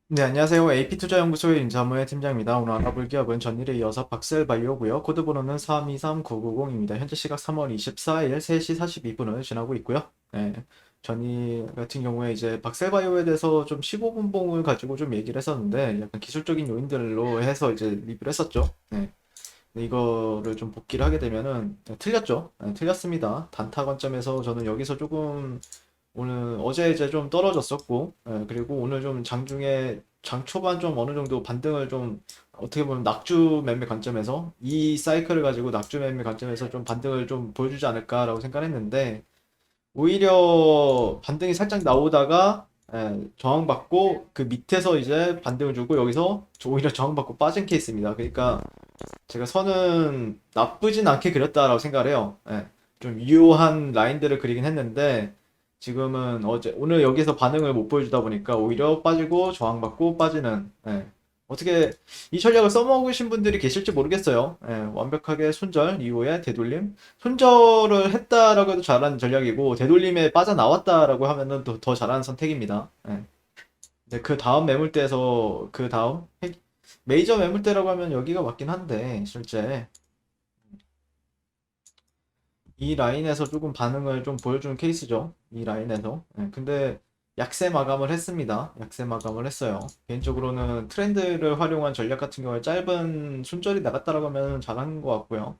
네, 안녕하세요. AP투자연구소의 임사무의 팀장입니다. 오늘 알아볼 기업은 전일에 이어서 박셀바이오고요. 코드 번호는 323990입니다. 현재 시각 3월 24일 3시 42분을 지나고 있고요. 네, 전일 같은 경우에 이제 박셀바이오에 대해서 좀 15분봉을 가지고 좀 얘기를 했었는데 약간 기술적인 요인들로 해서 이제 리뷰를 했었죠. 네, 근데 이거를 좀 복기를 하게 되면은 틀렸죠. 네, 틀렸습니다. 단타 관점에서 저는 여기서 조금 오늘 어제 이제 좀 떨어졌었고, 그리고 오늘 좀 장중에 장 초반 좀 어느 정도 반등을 좀 어떻게 보면 낙주 매매 관점에서 이 사이클을 가지고 낙주 매매 관점에서 좀 반등을 좀 보여주지 않을까라고 생각했는데 오히려 반등이 살짝 나오다가 저항받고 그 밑에서 이제 반등을 주고 여기서 오히려 저항받고 빠진 케이스입니다. 그러니까 제가 선은 나쁘진 않게 그렸다라고 생각을 해요. 좀 유효한 라인들을 그리긴 했는데 지금은 오늘 여기서 반응을 못 보여주다 보니까 오히려 빠지고 저항받고 빠지는 어떻게 이 전략을 써먹으신 분들이 계실지 모르겠어요. 완벽하게 손절 이후에 되돌림. 손절을 했다라고 해도 잘하는 전략이고 되돌림에 빠져나왔다라고 하면은 더 잘하는 선택입니다. 근데 그 다음 매물대에서 그 다음 메이저 매물대라고 하면 여기가 맞긴 한데 실제 이 라인에서 조금 반응을 좀 보여주는 케이스죠. 이 라인에서. 근데 약세 마감을 했습니다. 약세 마감을 했어요. 개인적으로는 트렌드를 활용한 전략 같은 경우에 짧은 순절이 나갔다라고 하면 잘한 것 같고요.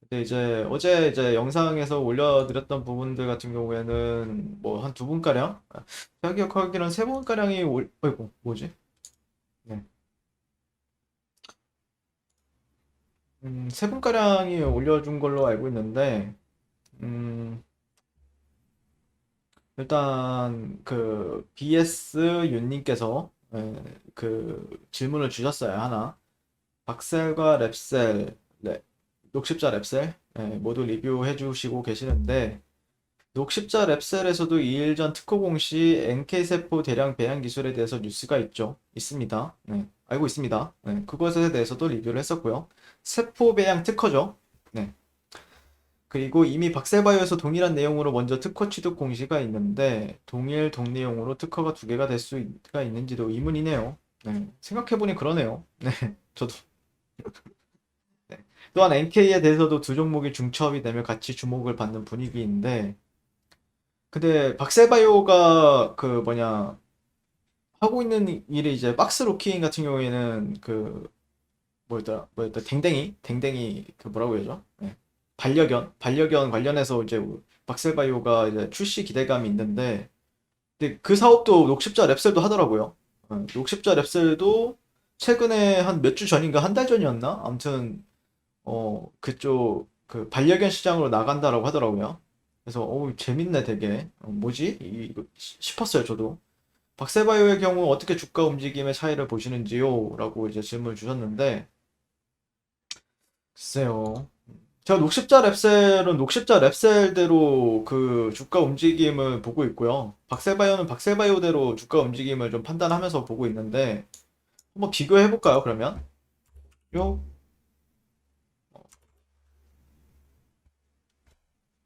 근데 이제 어제 이제 영상에서 올려드렸던 부분들 같은 경우에는 뭐 한 두 분가량? 제가 기억하기로는 세 분가량이 어이구, 뭐지? 네. 세 분가량이 올려준 걸로 알고 있는데, 음, 일단 그 BS 윤님께서 그 질문을 주셨어요. 하나. 박셀과 랩셀, 녹십자 랩셀 모두 리뷰해 주시고 계시는데 녹십자 랩셀에서도 2일 전 특허 공시 NK세포 대량 배양 기술에 대해서 뉴스가 있습니다. 알고 있습니다. 그것에 대해서도 리뷰를 했었고요. 세포 배양 특허죠. 네. 그리고 이미 박셀바이오에서 동일한 내용으로 먼저 특허 취득 공시가 있는데 동일 동내용으로 특허가 두 개가 될 수가 있는지도 의문이네요. 생각해보니 그러네요. 네, 저도. 네. 또한 NK에 대해서도 두 종목이 중첩이 되면 같이 주목을 받는 분위기인데 근데 박셀바이오가 그 뭐냐 하고 있는 일이 이제 박스 로킹 같은 경우에는 그 뭐였다 댕댕이 그 뭐라고 해야죠? 반려견 관련해서 이제 박셀바이오가 이제 출시 기대감이 있는데 근데 그 사업도 녹십자 랩셀도 하더라고요. 녹십자 랩셀도 최근에 한 몇 주 전인가 한 달 전이었나? 아무튼 그쪽 그 반려견 시장으로 나간다라고 하더라고요. 그래서 재밌네 되게. 뭐지? 이거 싶었어요 저도. 박셀바이오의 경우 어떻게 주가 움직임의 차이를 보시는지요? 라고 이제 질문을 주셨는데 글쎄요. 제가 녹십자 랩셀은 녹십자 랩셀대로 그 주가 움직임을 보고 있고요. 박셀바이오는 박셀바이오대로 주가 움직임을 좀 판단하면서 보고 있는데 한번 비교해 볼까요, 그러면? 요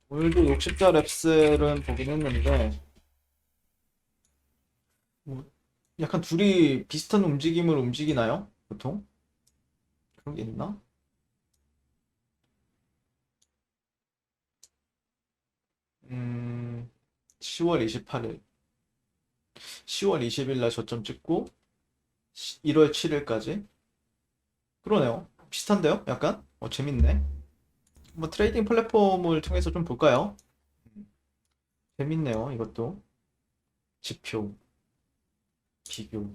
오늘도 녹십자 랩셀은 보긴 했는데 뭐 약간 둘이 비슷한 움직임을 움직이나요? 보통? 그런 게 있나? 10월 28일, 10월 20일 날 저점 찍고 1월 7일까지 그러네요. 비슷한데요? 약간? 재밌네. 뭐 트레이딩 플랫폼을 통해서 좀 볼까요? 재밌네요. 이것도 지표 비교.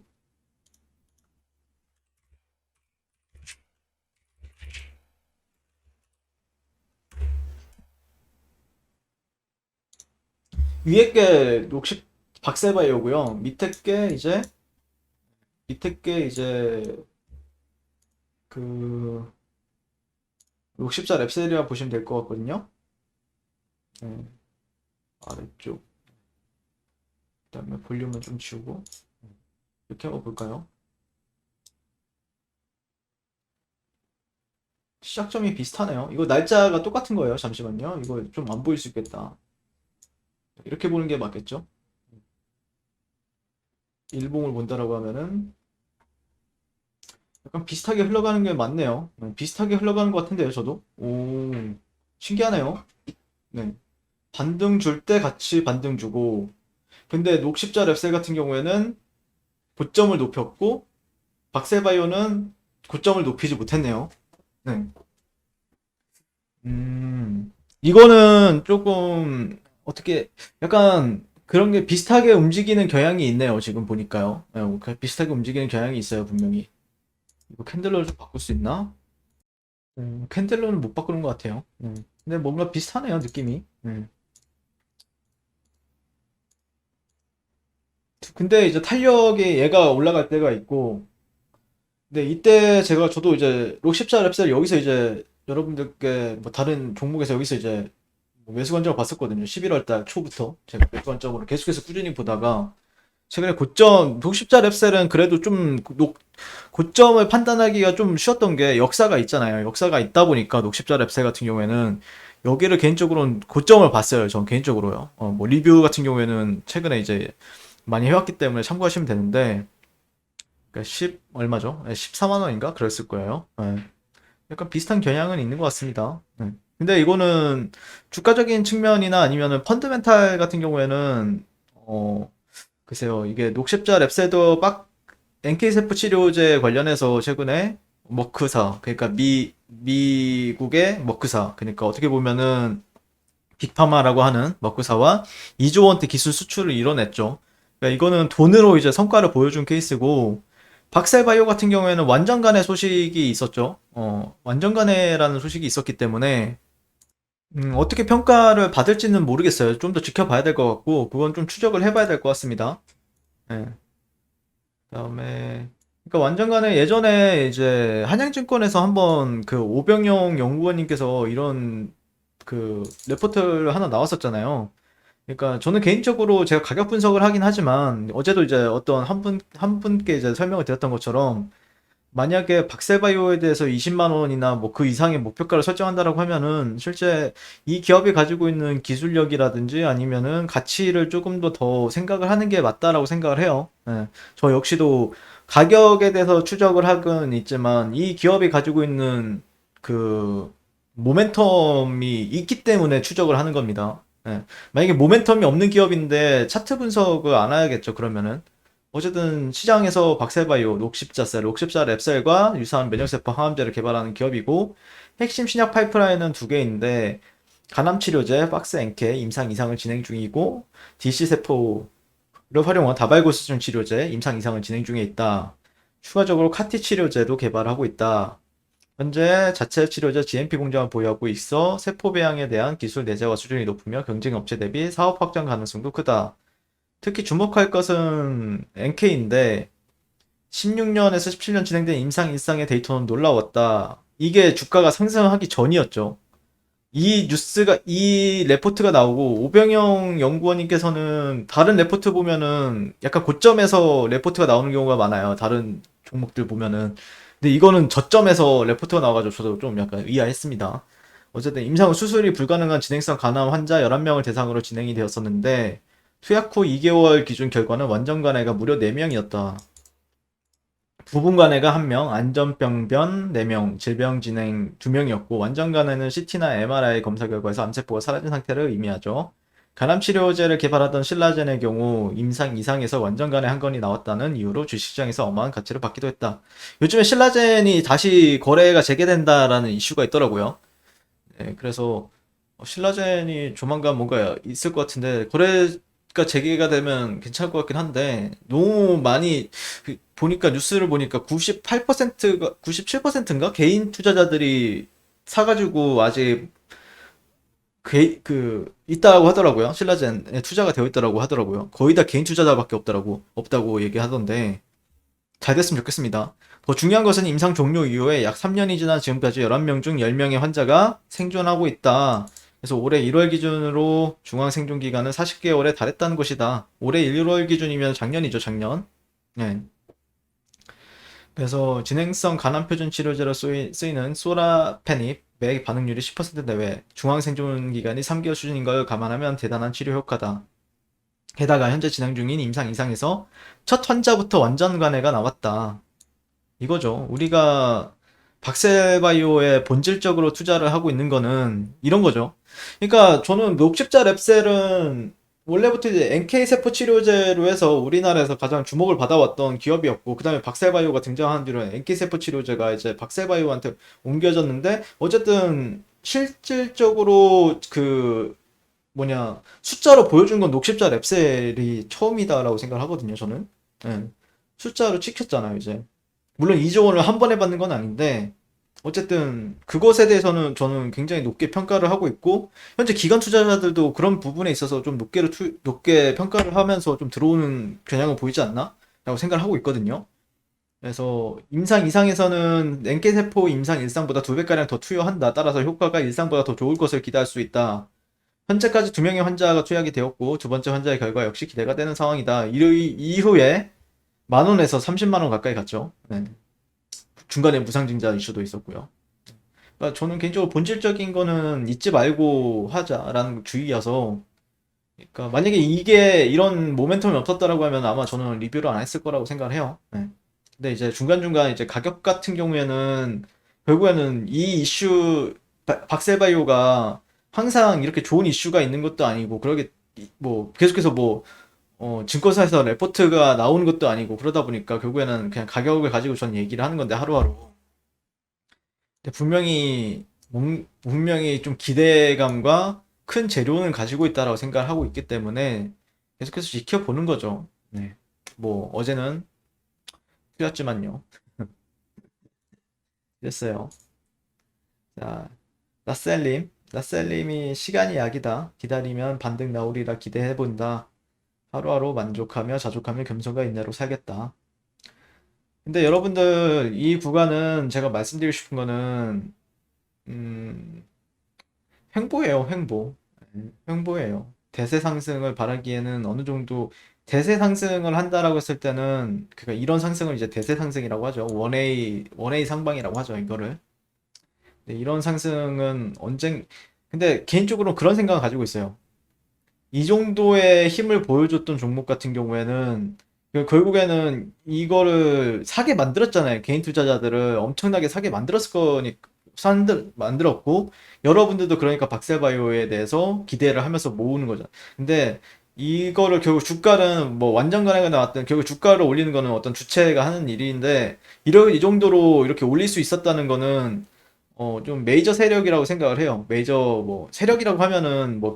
위에 게 녹십 박세바이오고요. 밑에 게 이제 그 녹십자 랩셀이라 보시면 될 것 같거든요. 네, 아래쪽. 그다음에 볼륨은 좀 지우고 이렇게 한번 볼까요? 시작점이 비슷하네요. 이거 날짜가 똑같은 거예요. 잠시만요. 이거 좀 안 보일 수 있겠다. 이렇게 보는 게 맞겠죠? 일봉을 본다라고 하면은 약간 비슷하게 흘러가는 게 맞네요. 비슷하게 흘러가는 것 같은데요, 저도. 오, 신기하네요. 네. 반등 줄 때 같이 반등 주고, 근데 녹십자 랩셀 같은 경우에는 고점을 높였고, 박셀바이오는 고점을 높이지 못했네요. 네. 이거는 조금, 어떻게, 약간 그런 게 비슷하게 움직이는 경향이 있네요, 지금 보니까요. 비슷하게 움직이는 경향이 있어요, 분명히. 이거 캔들러를 좀 바꿀 수 있나? 캔들러는 못 바꾸는 것 같아요. 근데 뭔가 비슷하네요, 느낌이. 근데 이제 탄력이 얘가 올라갈 때가 있고, 근데 이때 저도 이제 록십자 랩셀 여기서 이제 여러분들께 뭐 다른 종목에서 여기서 이제 뭐 매수 관점을 봤었거든요. 11월 달 초부터 제가 매수 관점으로 계속해서 꾸준히 보다가 최근에 고점, 록십자 랩셀은 그래도 좀 고점을 판단하기가 좀 쉬웠던 게 역사가 있잖아요. 역사가 있다 보니까 녹십자 랩셀 같은 경우에는 여기를 개인적으로는 고점을 봤어요. 전 개인적으로요. 뭐 리뷰 같은 경우에는 최근에 이제 많이 해왔기 때문에 참고하시면 되는데, 그러니까 10 얼마죠? 14만 원인가? 그랬을 거예요. 네. 약간 비슷한 경향은 있는 것 같습니다. 네. 근데 이거는 주가적인 측면이나 아니면은 펀드멘탈 같은 경우에는 글쎄요, 이게 녹십자 랩셀도 빡 NK세포 치료제 관련해서 최근에 머크사, 그러니까 미국의 머크사, 그러니까 어떻게 보면은 빅파마라고 하는 머크사와 2조 원대 기술 수출을 이뤄냈죠. 그러니까 이거는 돈으로 이제 성과를 보여준 케이스고, 박셀바이오 같은 경우에는 완전간의 소식이 있었죠. 완전간의라는 소식이 있었기 때문에, 어떻게 평가를 받을지는 모르겠어요. 좀 더 지켜봐야 될 것 같고, 그건 좀 추적을 해봐야 될 것 같습니다. 예. 그다음에 그러니까 완전간에 예전에 이제 한양증권에서 한번 그 오병영 연구원님께서 이런 그 레포트를 하나 나왔었잖아요. 그러니까 저는 개인적으로 제가 가격 분석을 하긴 하지만 어제도 이제 어떤 한 분께 이제 설명을 드렸던 것처럼 만약에 박셀바이오에 대해서 20만 원이나 뭐 그 이상의 목표가를 설정한다라고 하면은 실제 이 기업이 가지고 있는 기술력이라든지 아니면은 가치를 조금 더 생각을 하는 게 맞다라고 생각을 해요. 예. 저 역시도 가격에 대해서 추적을 하긴 있지만 이 기업이 가지고 있는 그 모멘텀이 있기 때문에 추적을 하는 겁니다. 예. 만약에 모멘텀이 없는 기업인데 차트 분석을 안 해야겠죠, 그러면은. 어쨌든 시장에서 박셀바이오, 녹십자셀, 녹십자 랩셀과 유사한 면역세포 항암제를 개발하는 기업이고 핵심 신약 파이프라인은 두 개인데 간암치료제, 박스 엔케, 임상 이상을 진행 중이고 DC세포를 활용한 다발고 수준 치료제, 임상 이상을 진행 중에 있다. 추가적으로 카티 치료제도 개발하고 있다. 현재 자체 치료제 GMP 공장을 보유하고 있어 세포 배양에 대한 기술 내재화 수준이 높으며 경쟁 업체 대비 사업 확장 가능성도 크다. 특히 주목할 것은 NK인데 16년에서 17년 진행된 임상 일상의 데이터는 놀라웠다. 이게 주가가 상승하기 전이었죠. 이 레포트가 나오고 오병영 연구원님께서는 다른 레포트 보면은 약간 고점에서 레포트가 나오는 경우가 많아요. 다른 종목들 보면은. 근데 이거는 저점에서 레포트가 나와가지고 저도 좀 약간 의아했습니다. 어쨌든 임상 후 수술이 불가능한 진행성 간암 환자 11명을 대상으로 진행이 되었었는데 투약 후 2개월 기준 결과는 완전 간해가 무려 4명이었다. 부분 간해가 1명, 안전병변 4명, 질병 진행 2명이었고 완전 간해는 CT나 MRI 검사 결과에서 암세포가 사라진 상태를 의미하죠. 간암 치료제를 개발하던 신라젠의 경우 임상 이상에서 완전 간해 한 건이 나왔다는 이유로 주식시장에서 어마어마한 가치를 받기도 했다. 요즘에 신라젠이 다시 거래가 재개된다라는 이슈가 있더라고요. 네, 그래서 신라젠이 조만간 뭔가 있을 것 같은데 거래가 재개가 되면 괜찮을 것 같긴 한데 너무 많이 보니까 뉴스를 보니까 98%가 97%인가 개인 투자자들이 사가지고 아직 있다고 하더라고요. 신라젠에 투자가 되어 있다고 하더라고요. 거의 다 개인 투자자밖에 없다고 얘기하던데 잘 됐으면 좋겠습니다. 더 중요한 것은 임상 종료 이후에 약 3년이 지난 지금까지 11명 중 10명의 환자가 생존하고 있다. 그래서 올해 1월 기준으로 중앙 생존 기간은 40개월에 달했다는 것이다. 올해 1월 기준이면 작년이죠, 작년. 네. 그래서 진행성 간암표준 치료제로 쓰이는 소라페닙 매 반응률이 10% 내외, 중앙 생존 기간이 3개월 수준인 걸 감안하면 대단한 치료 효과다. 게다가 현재 진행 중인 임상 2상에서 첫 환자부터 완전 관해가 나왔다. 이거죠. 우리가 박셀바이오에 본질적으로 투자를 하고 있는 거는 이런 거죠. 그러니까 저는 녹십자 랩셀은 원래부터 이제 NK 세포 치료제로 해서 우리나라에서 가장 주목을 받아왔던 기업이었고, 그 다음에 박셀바이오가 등장한 뒤로 NK 세포 치료제가 이제 박셀바이오한테 옮겨졌는데, 어쨌든 실질적으로 그 뭐냐 숫자로 보여준 건 녹십자 랩셀이 처음이다라고 생각을 하거든요, 저는. 예. 숫자로 찍혔잖아요, 이제. 물론 2조 원을 한 번에 받는 건 아닌데, 어쨌든 그것에 대해서는 저는 굉장히 높게 평가를 하고 있고, 현재 기관 투자자들도 그런 부분에 있어서 좀 높게 평가를 하면서 좀 들어오는 경향을 보이지 않나? 라고 생각을 하고 있거든요. 그래서 임상 2상에서는 NK세포 임상 1상보다 2배가량 더 투여한다. 따라서 효과가 1상보다 더 좋을 것을 기대할 수 있다. 현재까지 2명의 환자가 투약이 되었고, 두 번째 환자의 결과 역시 기대가 되는 상황이다. 이후에 만 원에서 30만 원 가까이 갔죠. 네. 중간에 무상증자 이슈도 있었고요. 그러니까 저는 개인적으로 본질적인 거는 잊지 말고 하자라는 주의여서, 그러니까 만약에 이게 이런 모멘텀이 없었다라고 하면 아마 저는 리뷰를 안 했을 거라고 생각을 해요. 네. 근데 이제 중간중간 이제 가격 같은 경우에는 결국에는 이 이슈 박셀바이오가 항상 이렇게 좋은 이슈가 있는 것도 아니고, 그러게 뭐 계속해서 뭐 증권사에서 레포트가 나오는 것도 아니고, 그러다 보니까 결국에는 그냥 가격을 가지고 전 얘기를 하는 건데, 하루하루. 근데 분명히 좀 기대감과 큰 재료는 가지고 있다라고 생각을 하고 있기 때문에 계속해서 지켜보는 거죠. 네. 뭐 어제는 틀렸지만요. 됐어요. 자, 나셀님이 시간이 약이다. 기다리면 반등 나오리라 기대해본다. 하루하루 만족하며 자족하며 겸손과 인내로 살겠다. 근데 여러분들, 이 구간은 제가 말씀드리고 싶은 거는 음, 횡보예요, 횡보. 횡보예요. 대세 상승을 바라기에는 어느 정도, 대세 상승을 한다라고 했을 때는 그러니까 이런 상승을 이제 대세 상승이라고 하죠. 원웨이 상방이라고 하죠, 이거를. 근데 이런 상승은 근데 개인적으로 그런 생각을 가지고 있어요. 이 정도의 힘을 보여줬던 종목 같은 경우에는 결국에는 이거를 사게 만들었잖아요. 개인 투자자들을 엄청나게 사게 만들었을 거니까, 만들었고, 여러분들도 그러니까 박셀바이오에 대해서 기대를 하면서 모으는 거죠. 근데 이거를 결국 주가는 뭐 완전 거래가 나왔든 결국 주가를 올리는 거는 어떤 주체가 하는 일인데, 이 정도로 이렇게 올릴 수 있었다는 거는 좀 메이저 세력이라고 생각을 해요. 메이저 뭐 세력이라고 하면은 뭐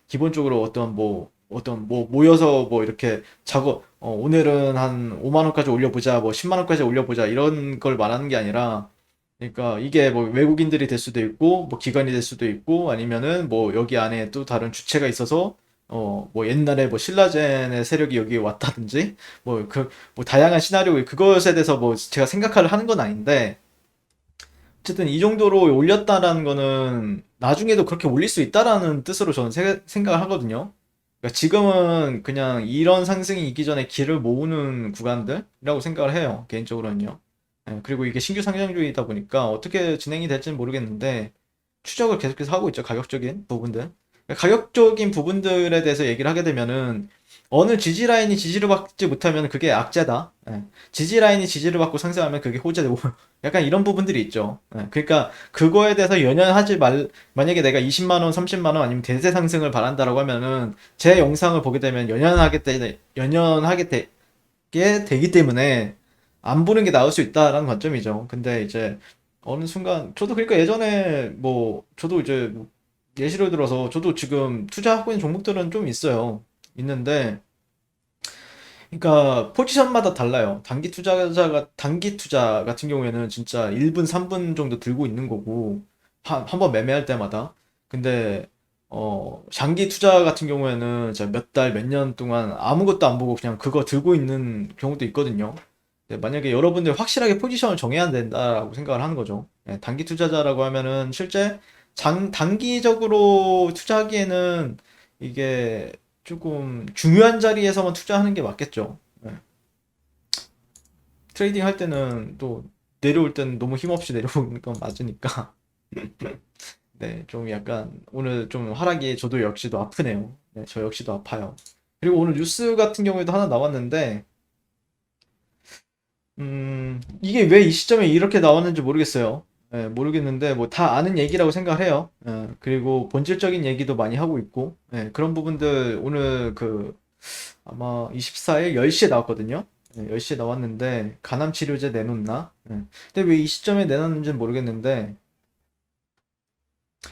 기본적으로 어떤 뭐 모여서 뭐 이렇게 오늘은 한 5만 원까지 올려보자, 뭐 10만 원까지 올려보자, 이런 걸 말하는 게 아니라, 그러니까 이게 뭐 외국인들이 될 수도 있고 뭐 기관이 될 수도 있고, 아니면은 뭐 여기 안에 또 다른 주체가 있어서 뭐 옛날에 뭐 신라젠의 세력이 여기 왔다든지, 뭐 다양한 시나리오, 그것에 대해서 뭐 제가 생각을 하는 건 아닌데, 어쨌든 이 정도로 올렸다라는 거는 나중에도 그렇게 올릴 수 있다라는 뜻으로 저는 생각을 하거든요. 그러니까 지금은 그냥 이런 상승이 있기 전에 길을 모으는 구간들이라고 생각을 해요. 개인적으로는요. 예, 그리고 이게 신규 상장주이다 보니까 어떻게 진행이 될지는 모르겠는데, 추적을 계속해서 하고 있죠. 가격적인 부분들. 그러니까 가격적인 부분들에 대해서 얘기를 하게 되면은, 어느 지지 라인이 지지를 받지 못하면 그게 악재다. 예. 지지 라인이 지지를 받고 상승하면 그게 호재되고, 약간 이런 부분들이 있죠. 예. 그러니까 그거에 대해서 만약에 내가 20만 원, 30만 원 아니면 대세 상승을 바란다라고 하면은 제 영상을 보게 되면 연연하게 되게 되기 때문에 안 보는 게 나을 수 있다라는 관점이죠. 근데 이제 어느 순간 저도, 그러니까 예전에 뭐 저도 이제 뭐 예시를 들어서 저도 지금 투자하고 있는 종목들은 좀 있어요. 있는데, 그러니까 포지션마다 달라요. 단기 투자 같은 경우에는 진짜 1분, 3분 정도 들고 있는 거고, 한 번 매매할 때마다. 근데 장기 투자 같은 경우에는 진짜 몇 달, 몇 년 동안 아무것도 안 보고 그냥 그거 들고 있는 경우도 있거든요. 만약에 여러분들 확실하게 포지션을 정해야 된다라고 생각을 하는 거죠. 예, 단기 투자자라고 하면은 실제 단기적으로 투자하기에는 이게 조금 중요한 자리에서만 투자하는 게 맞겠죠. 예. 트레이딩 할 때는 또 내려올 때는 너무 힘없이 내려오는 건 맞으니까. 네, 좀 약간 오늘 좀 하락이 저도 역시도 아프네요. 네, 저 역시도 아파요. 그리고 오늘 뉴스 같은 경우에도 하나 나왔는데, 이게 왜 이 시점에 이렇게 나왔는지 모르겠어요. 예, 모르겠는데, 뭐 다 아는 얘기라고 생각을 해요. 예, 그리고 본질적인 얘기도 많이 하고 있고, 예, 그런 부분들 오늘 아마 24일 10시에 나왔거든요. 예, 10시에 나왔는데, 간암 치료제 내놓나? 예. 근데 왜 이 시점에 내놨는지는 모르겠는데,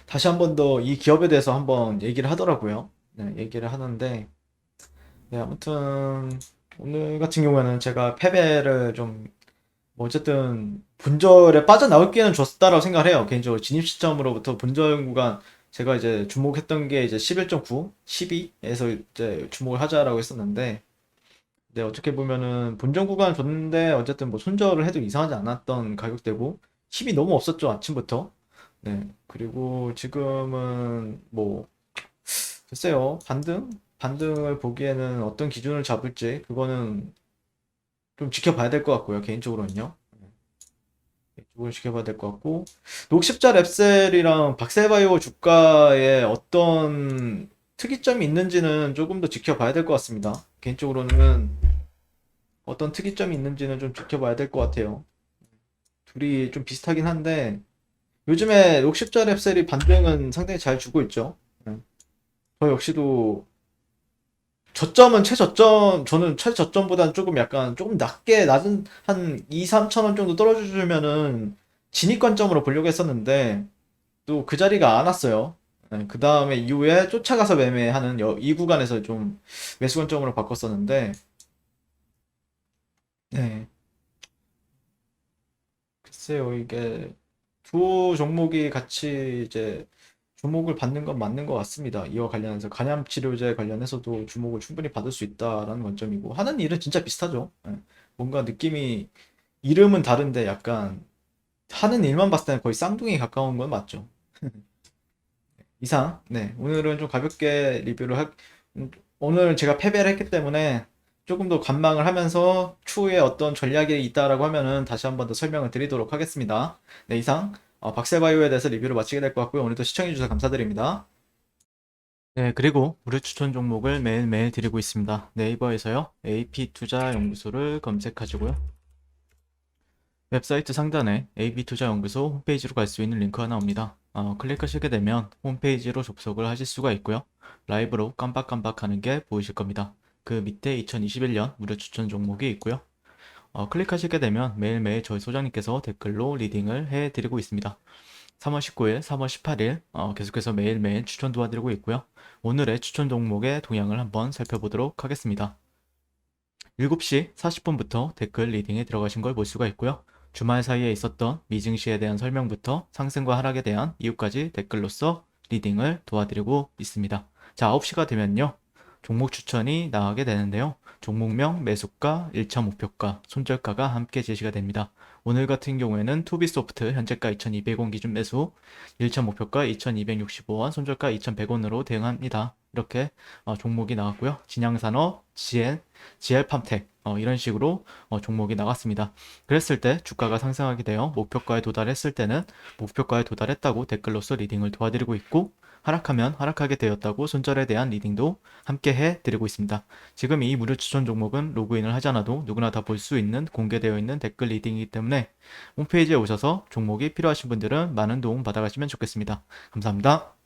다시 한번 더 이 기업에 대해서 한번 얘기를 하더라고요. 네, 얘기를 하는데, 네, 아무튼 오늘 같은 경우에는 제가 패배를 좀, 뭐 어쨌든 본절에 빠져나올 기회는 줬다라고 생각을 해요. 개인적으로 진입 시점으로부터 본절 구간 제가 이제 주목했던 게 이제 11.9, 12에서 이제 주목을 하자라고 했었는데, 네, 어떻게 보면은 본전 구간 줬는데 어쨌든 뭐 손절을 해도 이상하지 않았던 가격대고 힘이 너무 없었죠, 아침부터. 네, 그리고 지금은 뭐 글쎄요, 반등을 보기에는 어떤 기준을 잡을지 그거는 좀 지켜봐야 될 것 같고요, 개인적으로는요. 개인적으로 지켜봐야 될 것 같고, 녹십자 랩셀이랑 박셀바이오 주가에 어떤 특이점이 있는지는 조금 더 지켜봐야 될 것 같습니다. 개인적으로는 어떤 특이점이 있는지는 좀 지켜봐야 될 것 같아요. 둘이 좀 비슷하긴 한데, 요즘에 녹십자 랩셀이 반등은 상당히 잘 주고 있죠. 네. 저 역시도 저는 최저점보다는 조금 약간 조금 낮은 한 2, 3천 원 정도 떨어져주면은 진입 관점으로 보려고 했었는데 또 그 자리가 안 왔어요. 그 다음에 이후에 쫓아가서 매매하는 이 구간에서 좀 매수 관점으로 바꿨었는데, 네. 글쎄요, 이게 두 종목이 같이 이제 주목을 받는 건 맞는 것 같습니다. 이와 관련해서 간암 치료제 관련해서도 주목을 충분히 받을 수 있다라는 관점이고 하는 일은 진짜 비슷하죠. 뭔가 느낌이 이름은 다른데 약간 하는 일만 봤을 때는 거의 쌍둥이 가까운 건 맞죠. 이상, 네, 오늘은 좀 가볍게 음, 오늘 제가 패배를 했기 때문에 조금 더 관망을 하면서 추후에 어떤 전략이 있다라고 하면은 다시 한번 더 설명을 드리도록 하겠습니다. 네, 이상 박셀바이오에 대해서 리뷰를 마치게 될 것 같고요. 오늘도 시청해주셔서 감사드립니다. 네, 그리고 무료 추천 종목을 매일매일 드리고 있습니다. 네이버에서요, AP투자연구소를 검색하시고요. 웹사이트 상단에 AB투자연구소 홈페이지로 갈 수 있는 링크가 나옵니다. 클릭하시게 되면 홈페이지로 접속을 하실 수가 있고요. 라이브로 깜빡깜빡 하는 게 보이실 겁니다. 그 밑에 2021년 무료 추천 종목이 있고요. 클릭하시게 되면 매일매일 저희 소장님께서 댓글로 리딩을 해드리고 있습니다. 3월 19일, 3월 18일 계속해서 매일매일 추천 도와드리고 있고요. 오늘의 추천 종목의 동향을 한번 살펴보도록 하겠습니다. 7시 40분부터 댓글 리딩에 들어가신 걸 볼 수가 있고요. 주말 사이에 있었던 미증시에 대한 설명부터 상승과 하락에 대한 이유까지 댓글로서 리딩을 도와드리고 있습니다. 자, 9시가 되면요. 종목 추천이 나가게 되는데요. 종목명, 매수가, 1차 목표가, 손절가가 함께 제시가 됩니다. 오늘 같은 경우에는 투비소프트 현재가 2200원 기준 매수, 1차 목표가 2265원, 손절가 2100원으로 대응합니다. 이렇게 종목이 나왔고요. 진양산업, GL팜텍 이런 식으로 종목이 나갔습니다. 그랬을 때 주가가 상승하게 되어 목표가에 도달했을 때는 목표가에 도달했다고 댓글로서 리딩을 도와드리고 있고, 하락하면 하락하게 되었다고 손절에 대한 리딩도 함께 해드리고 있습니다. 지금 이 무료 추천 종목은 로그인을 하지 않아도 누구나 다 볼 수 있는 공개되어 있는 댓글 리딩이기 때문에 홈페이지에 오셔서 종목이 필요하신 분들은 많은 도움 받아가시면 좋겠습니다. 감사합니다.